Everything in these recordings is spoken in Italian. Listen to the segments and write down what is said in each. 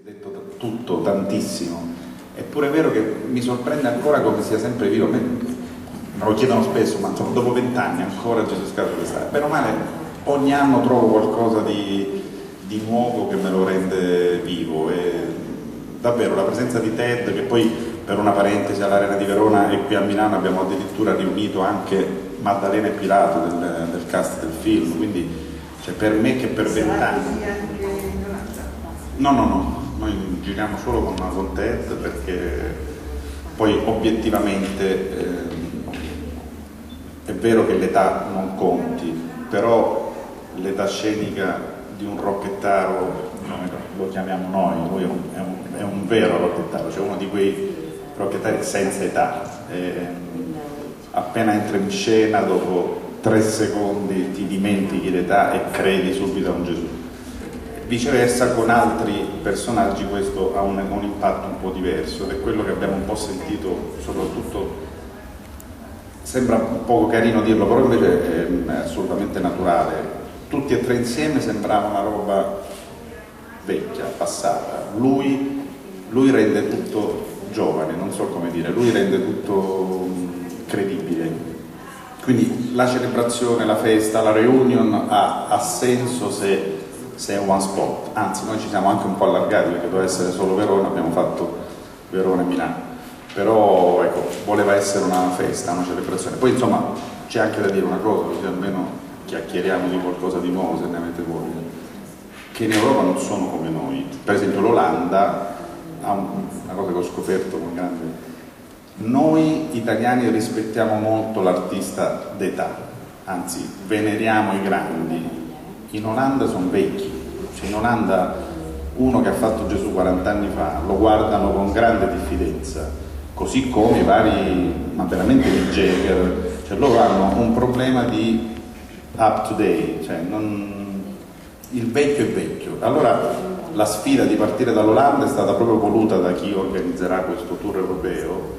detto tutto, tantissimo. Eppure è vero che mi sorprende ancora come sia sempre vivo. Me lo chiedono spesso, ma insomma, dopo 20 anni ancora Gesù Scalo questa. Bene o male, ogni anno trovo qualcosa di nuovo che me lo rende vivo. E davvero la presenza di Ted, che poi per una parentesi all'Arena di Verona e qui a Milano abbiamo addirittura riunito anche Maddalena e Pilato del cast del film, quindi cioè, per me che per 20 anni... No, noi giriamo solo con Ted perché poi obiettivamente è vero che l'età non conti, però l'età scenica di un rocchettaro, lo chiamiamo noi, lui è un vero rocchettaro, cioè uno di quei rocchettari senza età. Appena entra in scena, dopo 3 secondi ti dimentichi l'età e credi subito a un Gesù. Viceversa con altri personaggi questo ha un impatto un po' diverso ed è quello che abbiamo un po' sentito, soprattutto sembra un poco carino dirlo, però invece è assolutamente naturale. Tutti e 3 insieme sembrava una roba vecchia, passata. Lui rende tutto giovane, non so come dire, lui rende tutto credibile. Quindi la celebrazione, la festa, la reunion ha senso se è one spot, anzi noi ci siamo anche un po' allargati perché doveva essere solo Verona, abbiamo fatto Verona e Milano, però ecco, voleva essere una festa, una celebrazione. Poi insomma c'è anche da dire una cosa, così almeno chiacchieriamo di qualcosa di nuovo se ne avete voglia, che in Europa non sono come noi. Per esempio l'Olanda ha una cosa che ho scoperto con grande... Noi italiani rispettiamo molto l'artista d'età, anzi veneriamo i grandi. In Olanda sono vecchi, cioè in Olanda uno che ha fatto Gesù 40 anni fa lo guardano con grande diffidenza, così come i vari, ma veramente i Jagger, cioè loro hanno un problema di up to date, cioè il vecchio è vecchio. Allora la sfida di partire dall'Olanda è stata proprio voluta da chi organizzerà questo tour europeo,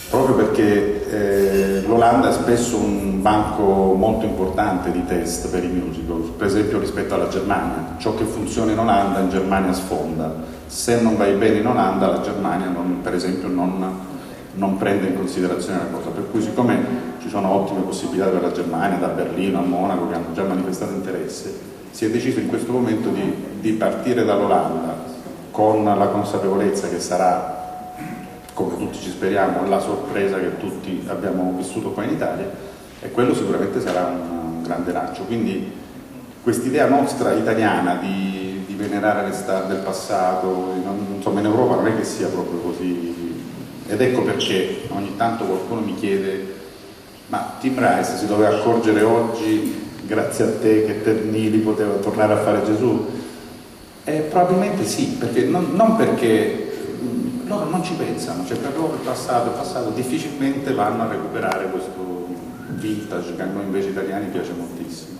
proprio perché l'Olanda è spesso un banco molto importante di test per i musical, per esempio rispetto alla Germania. Ciò che funziona in Olanda in Germania sfonda, se non vai bene in Olanda la Germania per esempio non prende in considerazione la cosa, per cui siccome ci sono ottime possibilità per la Germania, da Berlino a Monaco che hanno già manifestato interesse, si è deciso in questo momento di partire dall'Olanda con la consapevolezza che sarà, come tutti ci speriamo, la sorpresa che tutti abbiamo vissuto qua in Italia, e quello sicuramente sarà un grande lancio. Quindi quest'idea nostra italiana di venerare le star del passato, insomma in Europa non è che sia proprio così, ed ecco perché ogni tanto qualcuno mi chiede: ma Tim Rice si doveva accorgere oggi, grazie a te, che Neeley poteva tornare a fare Gesù? Probabilmente sì, perché non perché loro non ci pensano, cioè per loro il passato è passato, difficilmente vanno a recuperare questo vintage che a noi invece italiani piace moltissimo.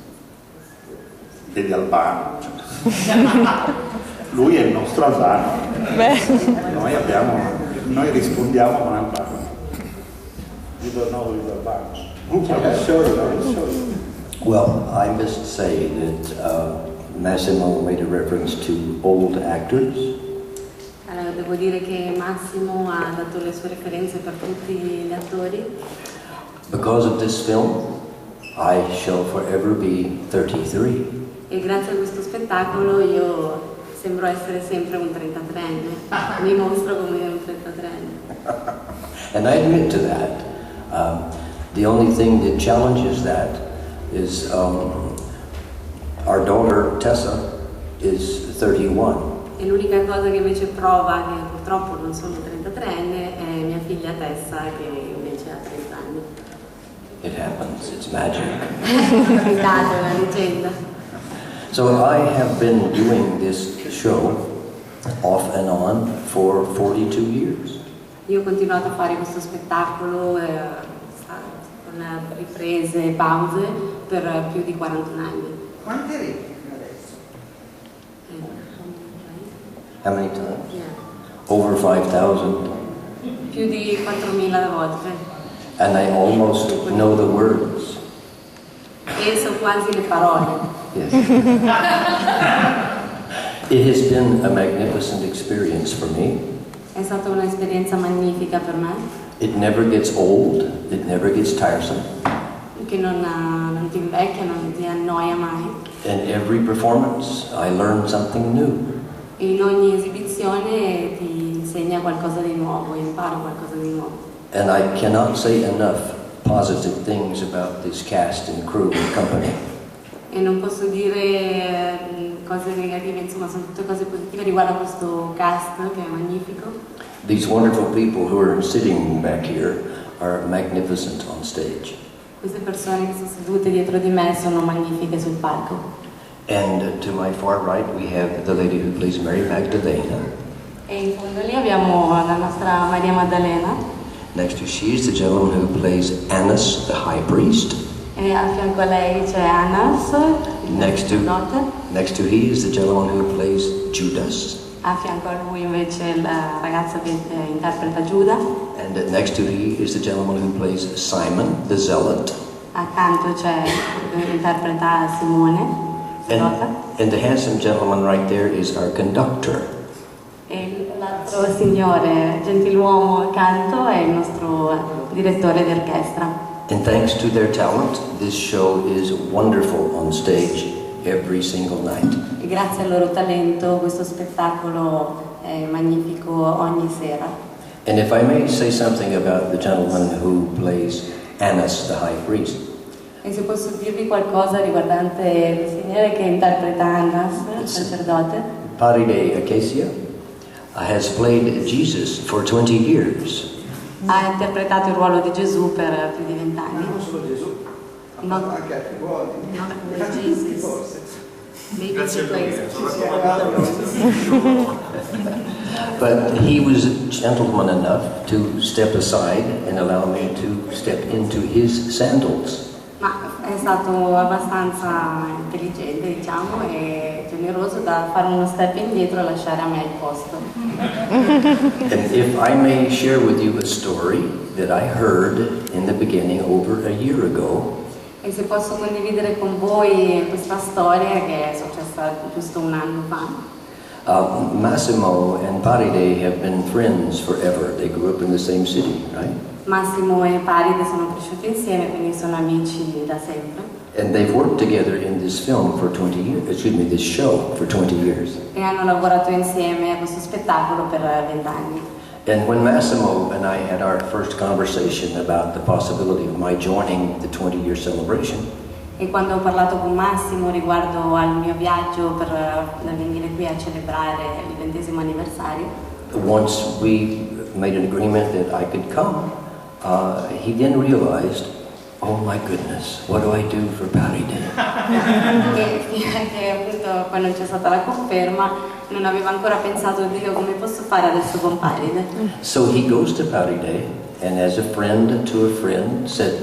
Vedi Albano, cioè. Lui è il nostro Albano. Noi rispondiamo con Albano. You don't know who is Albano. I'll show you. Well, I must say that Massimo made a reference to old actors. Allora, devo dire che Massimo ha dato le sue referenze per tutti gli attori. Because of this film, I shall forever be 33. E grazie a questo spettacolo io sembro essere sempre un 33enne, mi mostro come un 33enne. And I admit to that. The only thing that challenges that is our daughter Tessa is 31. E l'unica cosa che invece prova che purtroppo non sono 33enne è mia figlia Tessa, che invece ha 30 anni. It happens, it's magic. È una leggenda. So I have been doing this show off and on for 42 years. Io ho continuato a fare questo spettacolo con riprese e pause per più di 41 anni. Quanti eri adesso? How many times? Yeah. Over 5,000. Più di 4.000 volte. And I almost know the words. E so quasi le parole. Yes. It has been a magnificent experience for me. È stata un'esperienza magnifica per me, It never gets old, it never gets tiresome, che non ti invecchia, non ti annoia mai. and every performance I learn something new. E in ogni esibizione ti insegna qualcosa di nuovo, imparo qualcosa di nuovo. And I cannot say enough positive things about this cast and crew and company. E non posso dire cose negative, insomma sono tutte cose positive riguardo a questo cast che è magnifico. These wonderful people who are sitting back here are magnificent on stage. Queste persone che sono sedute dietro di me sono magnifiche sul palco. And to my far right we have the lady who plays Mary Magdalena. E in fondo lì abbiamo la nostra Maria Maddalena. Next to she is the gentleman who plays Annas, the high priest. E a fianco a lei c'è Annas, il sacerdote. Next to he is the gentleman who plays Judas. A fianco a lui invece il ragazzo che interpreta Giuda. And next to he is the gentleman who plays Simon, the zealot. Accanto c'è interpreta Simone, Zelota. And the handsome gentleman right there is our conductor. E l'altro signore, gentiluomo accanto, è il nostro direttore di orchestra. And thanks to their talent, this show is wonderful on stage every single night. E grazie al loro talento questo spettacolo è magnifico ogni sera. And if I may say something about the gentleman who plays Annas, the high priest. E se posso dirvi qualcosa riguardante il signore che interpreta Annas, il sacerdote, Paride Acacia has played Jesus for 20 years. ha interpretato il ruolo di Gesù per più di 20 anni. Non solo Gesù, No. anche altri ruoli. Not Jesus. Forse. Maybe he plays But he was gentleman enough to step aside and allow me to step into his sandals. Ma è stato abbastanza intelligente, diciamo, e generoso da fare uno step indietro e lasciare a me il posto. And if I may share with you a story that I heard in the beginning over a year ago. E se posso condividere con voi questa storia che è successa giusto un anno fa. Massimo and Paride have been friends forever. They grew up in the same city, right? Massimo e Paride sono cresciuti insieme, quindi sono amici da sempre. And they've worked together in this film for 20 years, excuse me, this show for 20 years. E hanno lavorato insieme a questo spettacolo per 20 anni. And when Massimo and I had our first conversation about the possibility of my joining the 20-year celebration, E quando ho parlato con Massimo riguardo al mio viaggio per venire qui a celebrare il 20° anniversario, once we made an agreement that I could come, he then realized, oh my goodness, what do I do for Paride? che appunto quando c'è stata la conferma non aveva ancora pensato, Dio, come posso fare adesso con Paride? So he goes to Paride and as a friend to a friend said,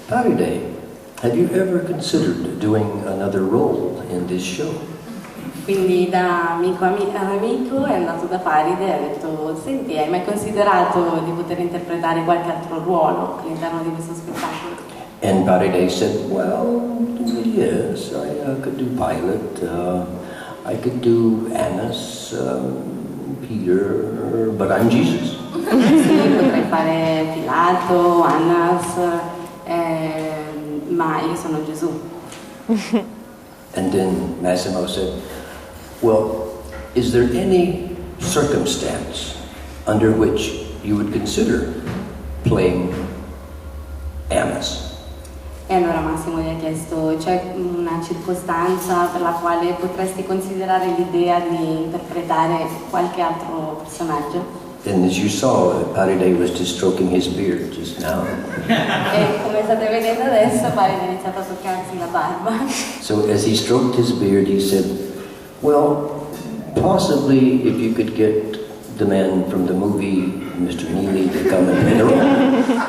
Paride, have you ever considered doing another role in this show? Quindi da amico ad amico è andato da Paride e ha detto, senti, hai mai considerato di poter interpretare qualche altro ruolo all'interno di questo spettacolo? And Paride said, well, yes, I could do Pilate, I could do Annas, Peter, but I'm Jesus. Sì, potrei fare Pilato, Annas, ma io sono Gesù. And then Massimo said, well, is there any circumstance under which you would consider playing Annas? E allora Massimo gli ha chiesto, c'è una circostanza per la quale potresti considerare l'idea di interpretare qualche altro personaggio? And as you saw, Paride was just stroking his beard just now. E come state vedendo adesso, Paride ha iniziato a toccarsi la barba. So as he stroked his beard, he said, well, possibly if you could get the man from the movie, Mr. Neeley, to come and play the role.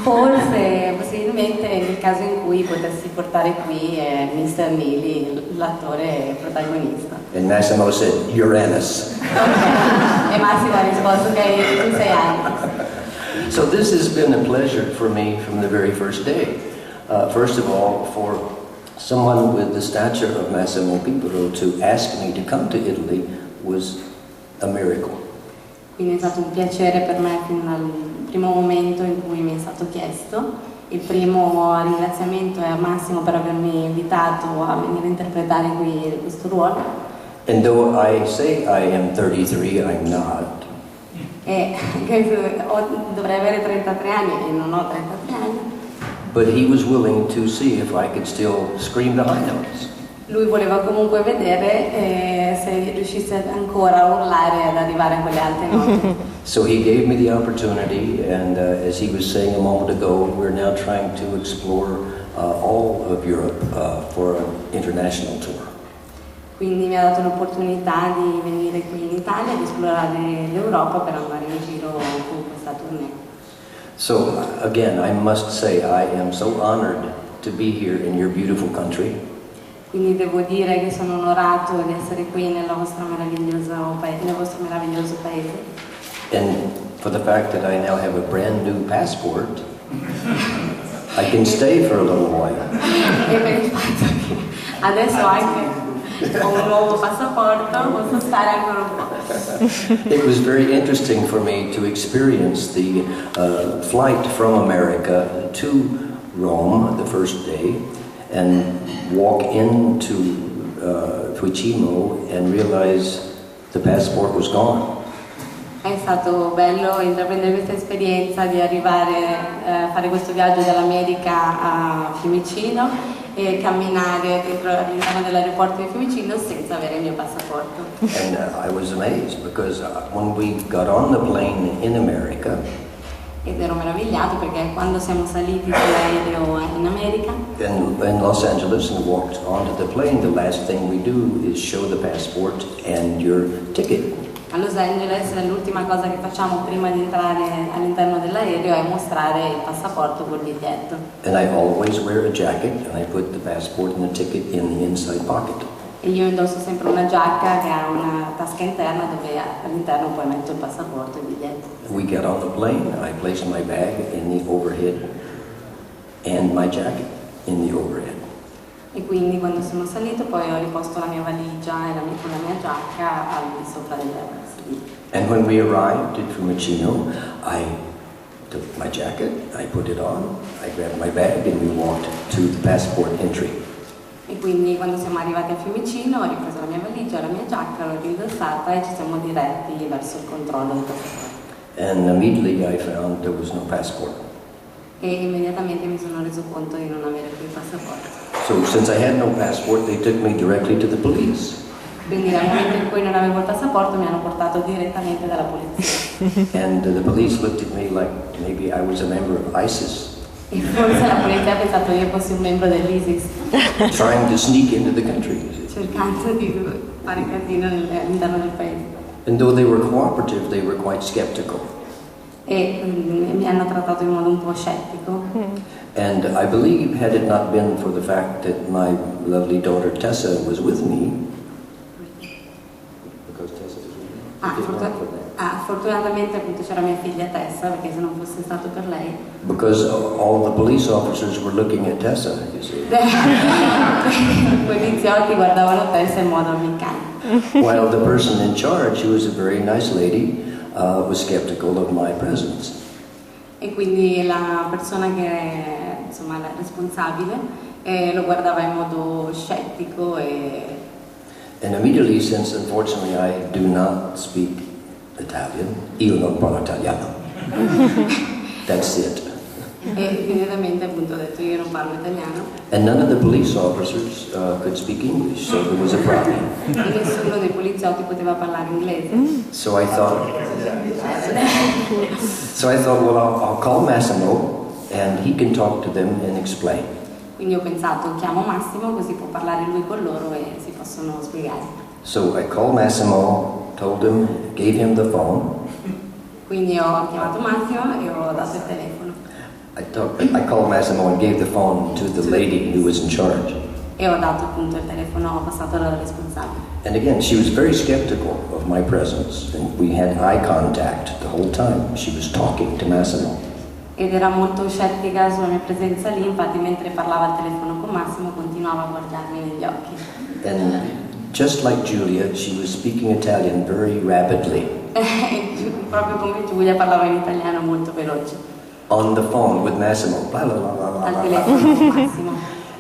Forse, possibilmente, nel caso in cui potessi portare qui Mr. Neeley, l'attore protagonista. And Massimo said, you're Annas. E Massimo ha risposto che tu sei Annas. So this has been a pleasure for me from the very first day. First of all, for someone with the stature of Massimo Pipero to ask me to come to Italy was a miracle. Quindi è stato un piacere per me fin dal primo momento in cui mi è stato chiesto. Il primo ringraziamento è a Massimo per avermi invitato a venire a interpretare qui questo ruolo. And though I say I am 33, I'm not. E dovrei avere 33 anni e non ho 33 anni. But he was willing to see if I could still scream the high notes. Lui voleva comunque vedere se riuscisse ancora a urlare ad arrivare a quelle alte note. So he gave me the opportunity, and as he was saying a moment ago, we're now trying to explore all of Europe for an international tour. Quindi mi ha dato l'opportunità di venire qui in Italia e di esplorare l'Europa per andare in giro con questa tournée. So again, I must say I am so honored to be here in your beautiful country. Quindi devo dire che sono onorato di essere qui nel vostro meraviglioso paese. And for the fact that I now have a brand new passport, I can stay for a little while. E per il fatto che adesso anche ho un nuovo passaporto, posso stare ancora un po'. It was very interesting for me to experience the flight from America to Rome the first day and walk into Fucimo and realize the passport was gone. È stato bello intraprendere questa esperienza di arrivare a fare questo viaggio dall'America a Fiumicino e camminare all'interno dell'aeroporto di Fiumicino senza avere il mio passaporto. And I was amazed because when we got on the plane in America, Ed ero meravigliato perché quando siamo saliti sull'aereo in America, in Los Angeles, and walked onto the plane, the last thing we do is show the passport and your ticket. a Los Angeles l'ultima cosa che facciamo prima di entrare all'interno dell'aereo è mostrare il passaporto col biglietto. And I always wear a jacket, and I put the passport and the ticket in the inside pocket. E io indosso sempre una giacca che ha una tasca interna dove all'interno poi metto il passaporto e il biglietto. We get on the plane, I place my bag in the overhead and my jacket in the overhead. E quindi quando sono salito poi ho riposto la mia valigia e la mia giacca al di sopra del sedile. And when we arrived at Fiumicino, I took my jacket, I put it on, I grabbed my bag, and we walked to the passport entry. E quindi quando siamo arrivati a Fiumicino ho ripreso la mia valigia, la mia giacca, l'ho indossata e ci siamo diretti verso il controllo del passaporto. And immediately I found there was no passport. E immediatamente mi sono reso conto di non avere più il passaporto. So since I had no passport, they took me directly to the police. Quindi dal momento in cui non avevo il passaporto mi hanno portato direttamente dalla polizia. And the police looked at me like maybe I was a member of ISIS, E forse la polizia ha pensato che io fossi un membro dell'ISIS, trying to sneak into the country. cercando di fare casino all'interno del paese. And though they were cooperative, they were quite skeptical. E mi hanno trattato in modo un po' scettico. And I believe, had it not been for the fact that my lovely daughter Tessa was with me, because Tessa was with me, if it weren't for that. Fortunatamente appunto c'era mia figlia Tessa, perché se non fosse stato per lei Because all the police officers were looking at Tessa, you see. i poliziotti guardavano Tessa in modo ammiccante. While the person in charge, who was a very nice lady, was skeptical of my presence. E quindi la persona che è insomma la responsabile lo guardava in modo scettico And immediately, since unfortunately I do not speak Italian, io non parlo italiano. That's it. e immediatamente appunto ho detto io non parlo italiano And none of the police officers could speak English, so there was a problem. e nessuno dei poliziotti poteva parlare inglese. So I thought, well, I'll call Massimo, and he can talk to them and explain. Quindi ho pensato chiamo Massimo così può parlare lui con loro e si possono spiegare. So I called Massimo, told him, gave him the phone. Quindi ho chiamato Massimo e ho dato il telefono. I called Massimo and gave the phone to the lady who was in charge. E ho dato appunto il telefono, ho passato alla responsabile. And again, she was very skeptical of my presence, and we had eye contact the whole time. She was talking to Massimo. Ed era molto scettica sulla mia presenza lì, infatti mentre parlava al telefono con Massimo continuava continuava a guardarmi negli occhi. And just like Julia, she was speaking Italian very rapidly. Proprio come Giulia parlava in italiano molto veloce. On the phone with Massimo. Blah, blah, blah, blah, Al blah, telefono blah. con Massimo.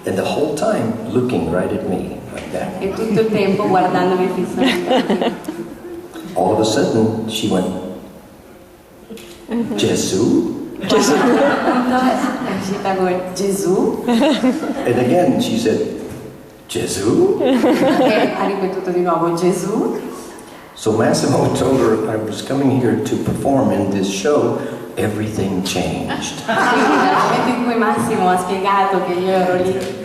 And the whole time looking right at me like that. E tutto il tempo guardandomi fisso negli occhi. All of a sudden, she went, Gesù? Gesù. È uscita con Gesù. And again, she said, Gesù? E ha ripetuto di nuovo Gesù. So Massimo told her I was coming here to perform in this show. Everything changed. Quindi nel momento in cui Massimo ha spiegato che io ero lì.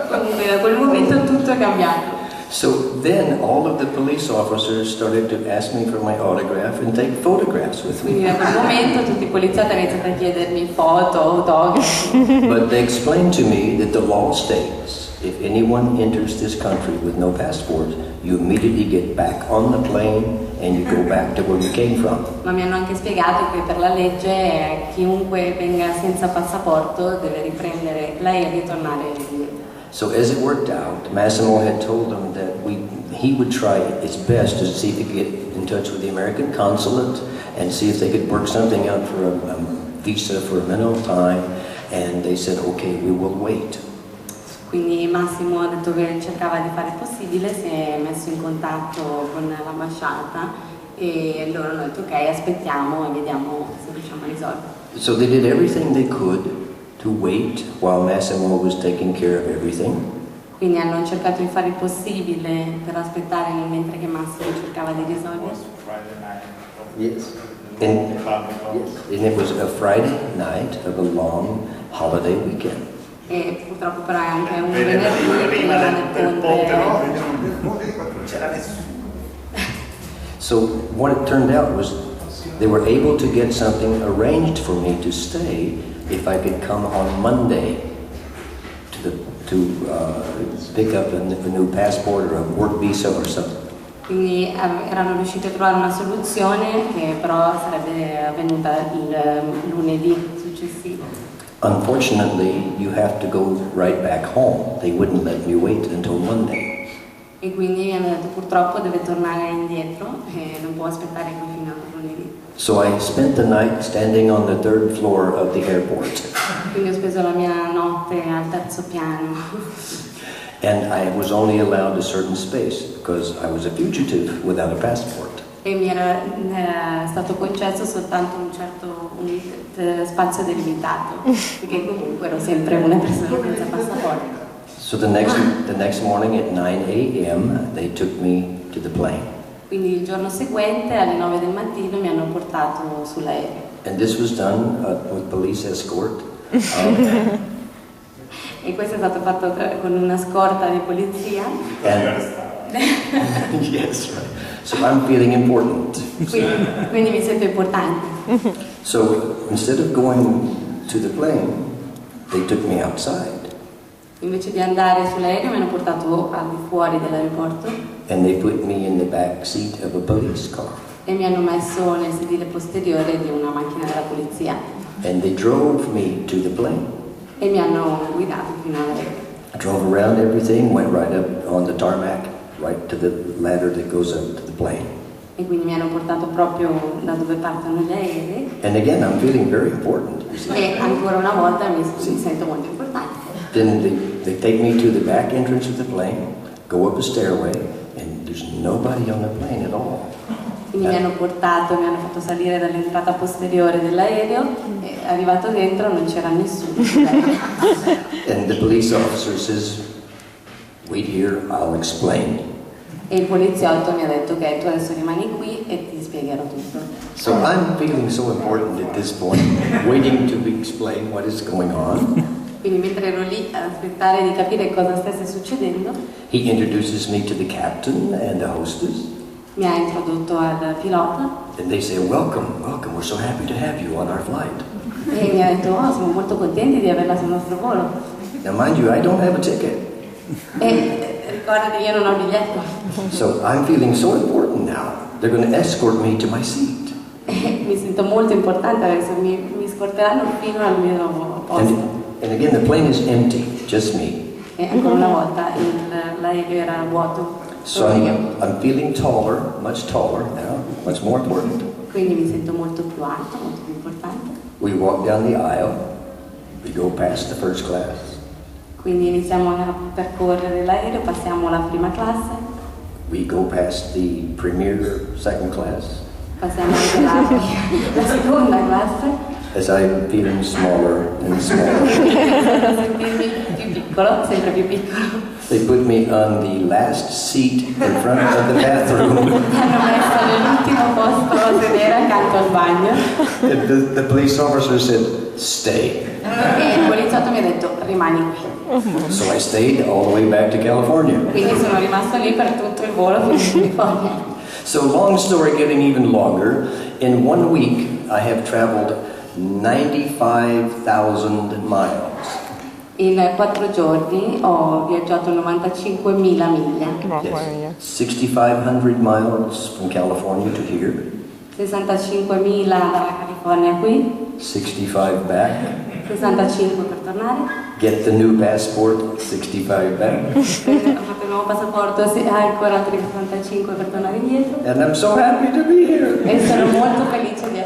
Comunque da quel momento tutto è cambiato. So then all of the police officers started to ask me for my autograph and take photographs with Quindi me. da quel momento tutti i poliziotti hanno iniziato a chiedermi foto, autografi. But they explained to me that the law states if anyone enters this country with no passport, you immediately get back on the plane and you go back to where you came from. Ma mi hanno anche spiegato che per la legge chiunque venga senza passaporto deve riprendere l'aereo e tornare indietro. So as it worked out, Massimo had told them that he would try his best to see if he could get in touch with the American consulate and see if they could work something out for a visa for a minimum time, and they said, okay, we will wait. Quindi Massimo ha detto che cercava di fare il possibile, si è messo in contatto con l'ambasciata e loro hanno detto ok, aspettiamo e vediamo se riusciamo a risolvere. So they did everything they could to wait while Massimo was taking care of everything. Quindi hanno cercato di fare il possibile per aspettare mentre che Massimo cercava di risolvere. Yes. And it was a Friday night of a long holiday weekend. E purtroppo però è anche un venerdì prima del ponte. Non c'era nessuno. So what it turned out was they were able to get something arranged for me to stay if I could come on Monday to pick up a new passport or a work visa or something. Quindi erano riusciti a trovare una soluzione che però sarebbe avvenuta il lunedì successivo. Unfortunately, you have to go right back home. They wouldn't let me wait until Monday. E quindi mi hanno detto purtroppo deve tornare indietro e non può aspettare qui fino a lunedì. So I spent the night standing on the third floor of the airport. Quindi ho speso la mia notte al terzo piano. And I was only allowed a certain space because I was a fugitive without a passport. E mi era stato concesso soltanto un certo spazio delimitato, perché comunque ero sempre una persona senza passaporto. So the next morning at 9 a.m. they took me to the plane. Quindi il giorno seguente alle 9 del mattino mi hanno portato sull'aereo. And this was done with police escort. E questo è stato fatto con una scorta di polizia. Yes, right. So I'm feeling important. Quindi mi sento importante. So instead of going to the plane, they took me outside. Invece di andare sull'aereo mi hanno portato al di fuori dell'aeroporto. And they put me in the back seat of a police car. E mi hanno messo nel sedile posteriore di una macchina della polizia. And they drove me to the plane. E mi hanno guidato fino all'aereo. I drove around everything, went right up on the tarmac, right to the ladder that goes up to the plane. E quindi mi hanno portato proprio da dove partono gli aerei. And again, I'm feeling very important. E ancora una volta mi sento molto importante. Then they take me to the back entrance of the plane, go up a stairway, and there's nobody on the plane at all. Quindi mi hanno portato, mi hanno fatto salire dall'entrata posteriore dell'aereo e arrivato dentro non c'era nessuno. And the police officer says, wait here, I'll explain. E il poliziotto mi ha detto ok, tu adesso rimani qui e ti spiegherò tutto. So I'm feeling so important at this point, waiting to be explained what is going on. Quindi mentre ero lì ad aspettare di capire cosa stesse succedendo, He introduces me to the captain and the hostess. mi ha introdotto al pilota And they say, welcome, welcome, we're so happy to have you on our flight. e mi ha detto oh, siamo molto contenti di averla sul nostro volo. Now mind you, I don't have a ticket. E ricordati, io non ho biglietto. So I'm feeling so important now. They're going to escort me to my seat. E mi sento molto importante adesso, mi scorteranno fino al mio posto. And again, the plane is empty, just me. E ancora una volta l'aereo era vuoto. So I'm feeling taller, much taller now, much more important. Quindi mi sento molto più alto, molto più importante. We walk down the aisle, we go past the first class, Quindi iniziamo a percorrere l'aereo, passiamo alla prima classe, we go past the premier second class, passiamo anche la seconda classe, as I'm feeling smaller and smaller. a sentirmi più piccolo, sempre più piccolo. They put me on the last seat in front of the bathroom. Mi hanno messo nell'ultimo posto a sedere accanto al bagno And the police officer said, stay. e il poliziotto mi ha detto rimani qui. So I stayed all the way back to California. Quindi sono rimasto lì per tutto il volo fino in California. So long story getting even longer, in 1 week I have traveled 95,000 miles. In 4 giorni ho viaggiato 95.000 miglia, Yes. 6,500 miles from California to here, 65.000 dalla California qui, 65 back, 65 per tornare, get the new passport, 65 back. ho fatto il nuovo passaporto, ancora altri 65 per tornare indietro And I'm so happy to be here. e sono molto felice di